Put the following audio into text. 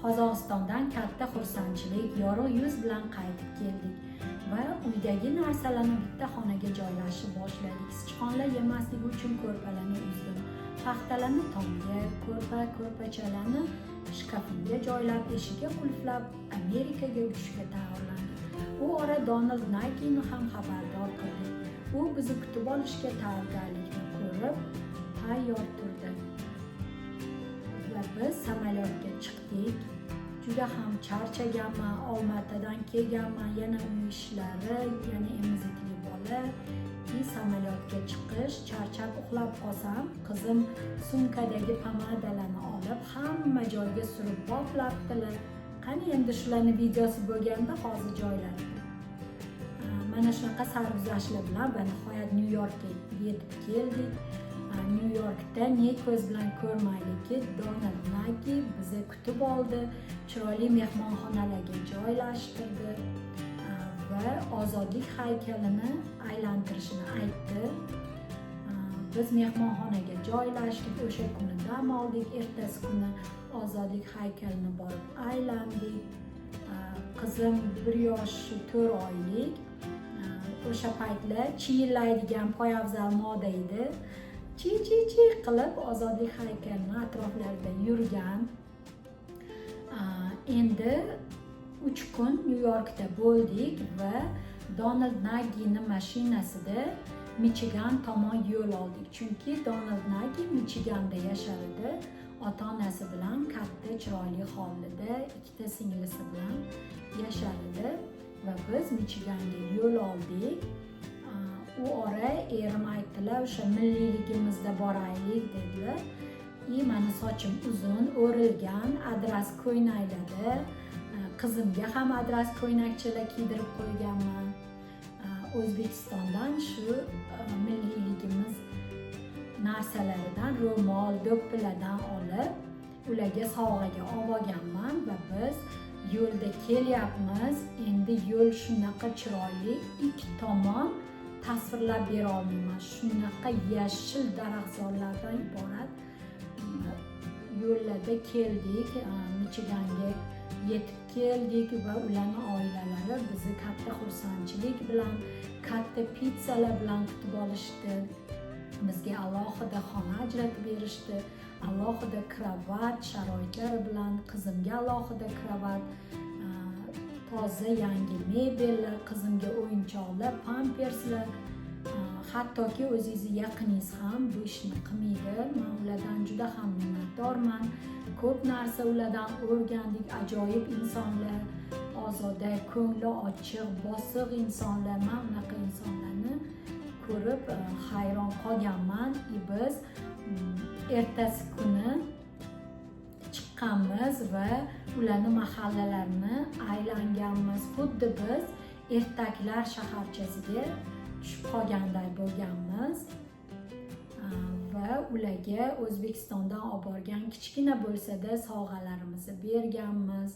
Qozog'istondan katta xursandchilik, yorug' yuz bilan qaytib keldik va uydagi narsalarni bitta xonaga joylashib boshladik. Sichqonlar yemasligi uchun ko'rpalarni uzdim. Paxtalarni tomga, ko'rpachalarni shkafimga joylab, eshikka qulflab, Amerikaga uchishga tayyorlandik. Bu ora Donald Nakini ham xabardor qildik. U bizni kutib olishga tayyorgarlikni ko'rib, tayyor turdi. Va biz samolyotga chiqdik. Juda ham charchaganman, Olmaotadan kelganman, yana uy ishlari, yana emizikli bola. Samolyotga chiqish, charchab uxlab qolsam, qizim sumkadagi pomadalarni olib hamma joyga surib boplabdilar. Qani endi shularni videosi bo'lganda hozir joyladim. Mana shunaqa sarguzashtlar bilan va nihoyat Nyu-Yorkka yetib keldik. Nyu-Yorkda ne ko'z bilan ko'rmaylikki, Donald Naki bizni kutib oldi, chiroyli mehmonxonalarga joylashtirdi va ozodlik haykalini aylantirishini aytdi. Biz mehmonxonaga joylashdik, o'sha kuni dam oldik, ertasi kuni ozodlik haykalini borib aylandik. Qizim 1 yosh 4 oylik. O'sha paytlar chiyillaydigan poyabzal moda edi. Chi qilib ozodlik haykalini atroflarida yurgan. Endi 3 kun Nyu-Yorkda bo'ldik va Donald Nakini mashinasida Michigan tomon yo'l oldik. Chunki Donald Naki Michiganda yashardi. Ota-onasi bilan katta chiroyli hovlida 2 singlisi bilan yashardi va biz Michiganga yo'l oldik. U ora erim aytdilar, o'sha milliyligimizda boraylik dedilar. Mani sochim uzun, o'rilgan, adras ko'ynaklarda. Qizimga ham adras ko'ynakchalar kiydirib qo'yganman. O'zbekistondan shu milliyligimiz narsalaridan, ro'mol, do'ppilardan olib, ularga sovg'aga olib olganman va biz yo'lda kelyapmiz. Endi yo'l shunaqa chiroyli, ikki tomon tasvirlab bera olmayman. Shunaqa yashil daraxtzorlardan iborat yo'llarda keldik, Michiganga yetib keldik va ularning oilalari bizni katta xursandchilik bilan, katta pizzalar bilan kutib olishdi. Bizga alohida xona ajratib berishdi, alohida kravat sharoitlari bilan, qizimga alohida kravat, toza yangi mebellar, qizimga o'yinchoqlar, pamperslar. Hattoki o'zingizni yaqiningiz ham bu ishni qilmaydi. Men ulardan juda ham minnatdorman. Ko'p narsa ulardan o'rgandik. Ajoyib insonlar, ozoda, ko'ngli ochiq, bosiq insonlar. Men unaqa insonlarni ko'rib hayron qolganman. Biz ertasi kuni chiqqanmiz va ularning mahallalarini aylanganmiz. Xuddi biz ertaklar shaharchasiga tushib qolganday bo'lganmiz va ularga O'zbekistondan olib borgan kichkina bo'lsa-da sovg'alarimizni berganmiz.